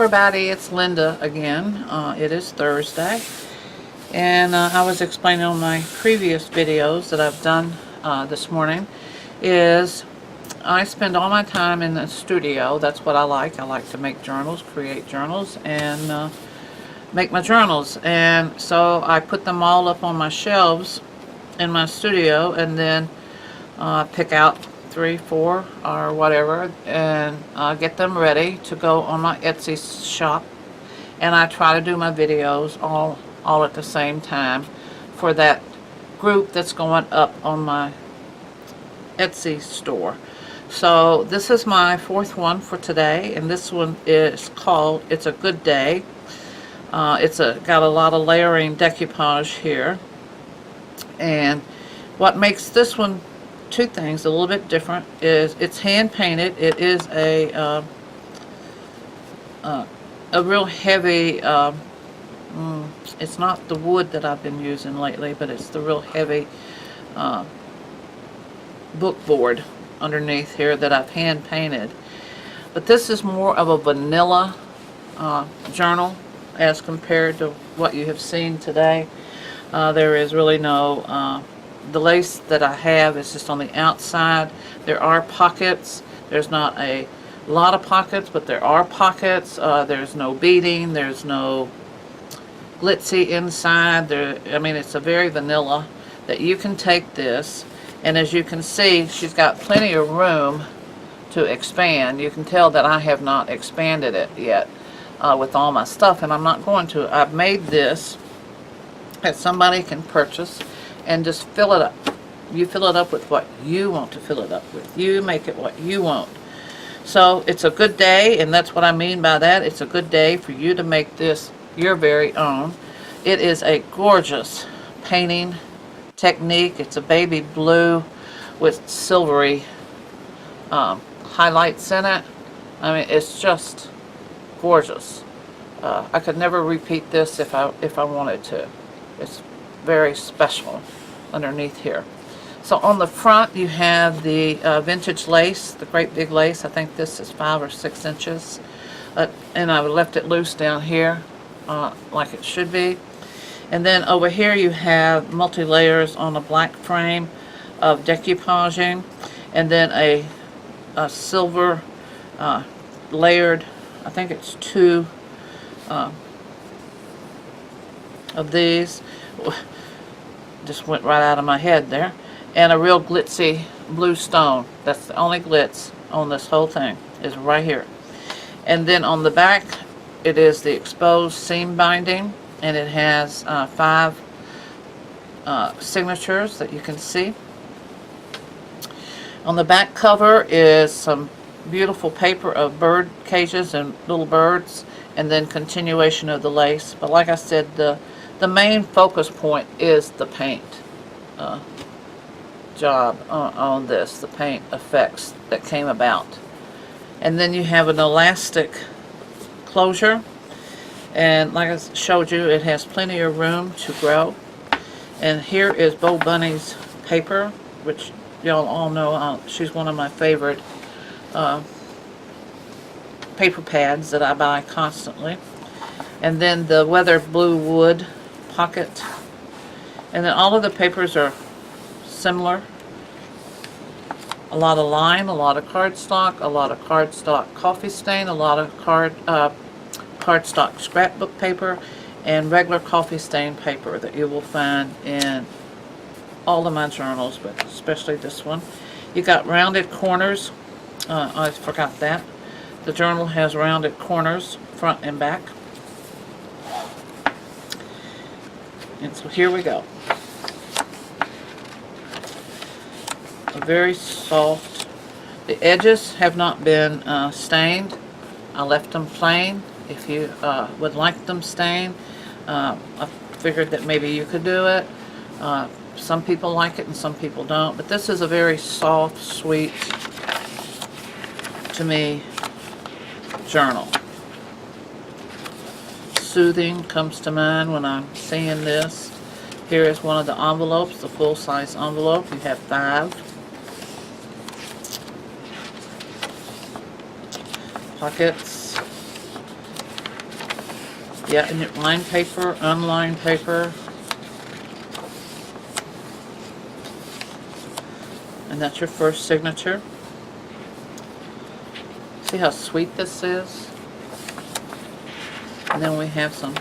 everybody, it's Linda again. It is Thursday, and I was explaining on my previous videos that I've done this morning is I spend all my time in the studio. That's what I like. I like to make journals, create journals, and make my journals. And so I put them all up on my shelves in my studio, and then pick out 3, 4 or whatever, and get them ready to go on my Etsy shop. And I try to do my videos all at the same time for that group that's going up on my Etsy store. So this is my 4th one for today, and this one is called It's a Good Day. It's got a lot of layering decoupage here, and what makes this one two things a little bit different is it's hand painted. It is a real heavy, it's not the wood that I've been using lately, but it's the real heavy book board underneath here that I've hand painted. But this is more of a vanilla journal as compared to what you have seen today. There is really no the lace that I have is just on the outside. There are pockets. There's not a lot of pockets, but there are pockets. There's no beading. There's no glitzy inside. I mean, it's a very vanilla that you can take this, and as you can see, she's got plenty of room to expand. You can tell that I have not expanded it yet with all my stuff, and I'm not going to. I've made this that somebody can purchase and just fill it up. You fill it up with what you want to fill it up with. You make it what you want. So it's a good day, and that's what I mean by that. It's a good day for you to make this your very own. It is a gorgeous painting technique. It's a baby blue with silvery highlights in it. I mean, it's just gorgeous. I could never repeat this if I wanted to. It's very special underneath here. So on the front you have the vintage lace, the great big lace. I think this is 5 or 6 inches, and I left it loose down here like it should be. And then over here you have multi-layers on a black frame of decoupaging, and then a silver layered, I think it's 2 of these. Just went right out of my head there. And a real glitzy blue stone. That's the only glitz on this whole thing, is right here. And then on the back it is the exposed seam binding, and it has 5 signatures that you can see. On the back cover is some beautiful paper of bird cages and little birds, and then continuation of the lace. But like I said, the main focus point is the paint job on this, the paint effects that came about. And then you have an elastic closure, and like I showed you, it has plenty of room to grow. And here is Bo Bunny's paper, which y'all all know she's one of my favorite paper pads that I buy constantly. And then the weathered blue wood pocket, and then all of the papers are similar. A lot of line, a lot of cardstock, a lot of cardstock coffee stain, a lot of cardstock scrapbook paper, and regular coffee stain paper that you will find in all of my journals, but especially this one. You got rounded corners. I forgot that. The journal has rounded corners, front and back. And so here we go. A very soft. The edges have not been stained. I left them plain. If you would like them stained, I figured that maybe you could do it. Some people like it and some people don't. But this is a very soft, sweet, to me, journal. Soothing comes to mind when I'm seeing this. Here is one of the envelopes, the full-size envelope. You have 5. Pockets. Yeah, and it lined paper, unlined paper. And that's your first signature. See how sweet this is? And then we have some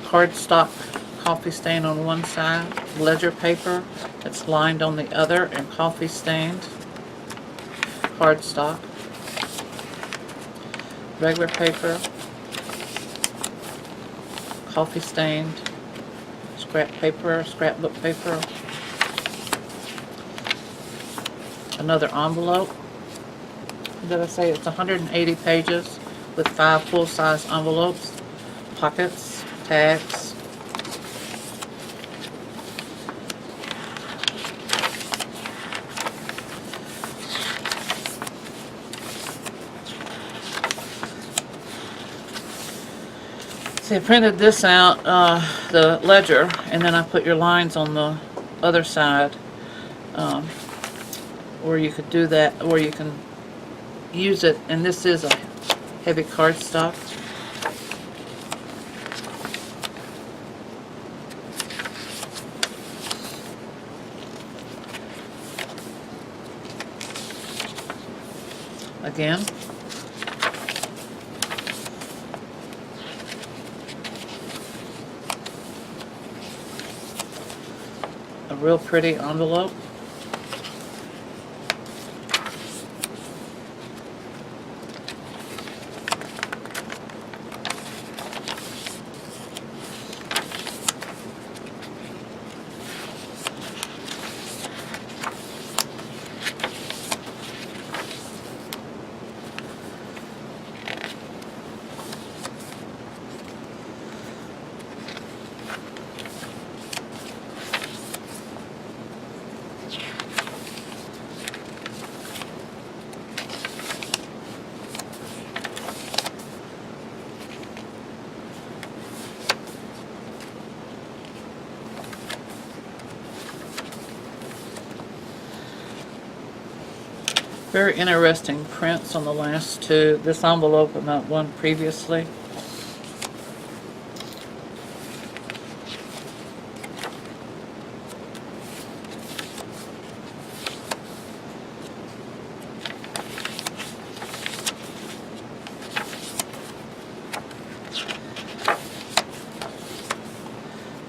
cardstock coffee stain on one side, ledger paper that's lined on the other and coffee stained, cardstock, regular paper, coffee stained, scrap paper, scrapbook paper, another envelope. Did I say it's 180 pages with 5 full-size envelopes, pockets, tags. See, I printed this out, the ledger, and then I put your lines on the other side, where you could do that, where you can use it, and this is a heavy cardstock. Again. A real pretty envelope. Very interesting prints on the last two. This envelope and that one previously.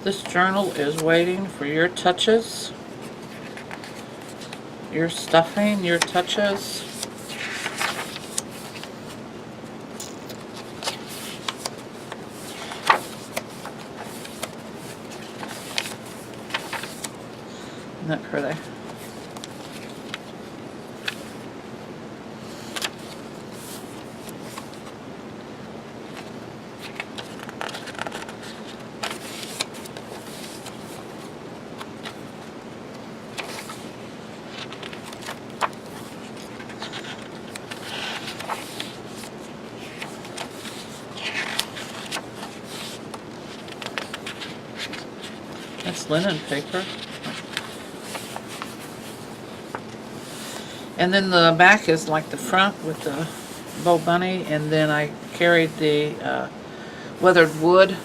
This journal is waiting for your touches. Your stuffing, your touches. Isn't that pretty? That's linen paper. And then the back is like the front with the bow bunny, and then I carried the weathered wood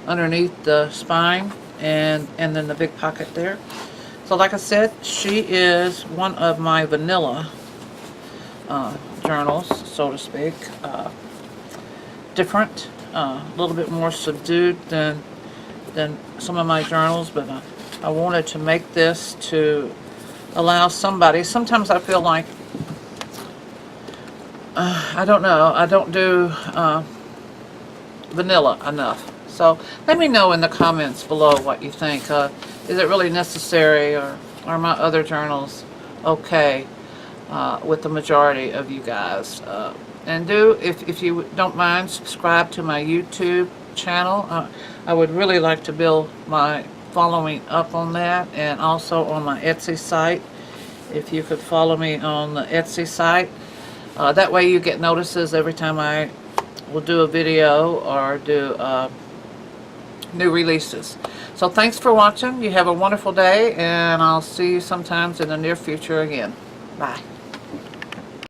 underneath the spine, and then the big pocket there. So like I said, she is one of my vanilla journals, so to speak. Different, a little bit more subdued than some of my journals, but I wanted to make this to allow somebody. Sometimes I feel like, I don't know, I don't do vanilla enough. So let me know in the comments below what you think. Is it really necessary, or are my other journals okay with the majority of you guys? And if you don't mind, subscribe to my YouTube channel. I would really like to build my following up on that, and also on my Etsy site. If you could follow me on the Etsy site, that way you get notices every time I will do a video or do new releases. So thanks for watching. You have a wonderful day, and I'll see you sometimes in the near future again. Bye.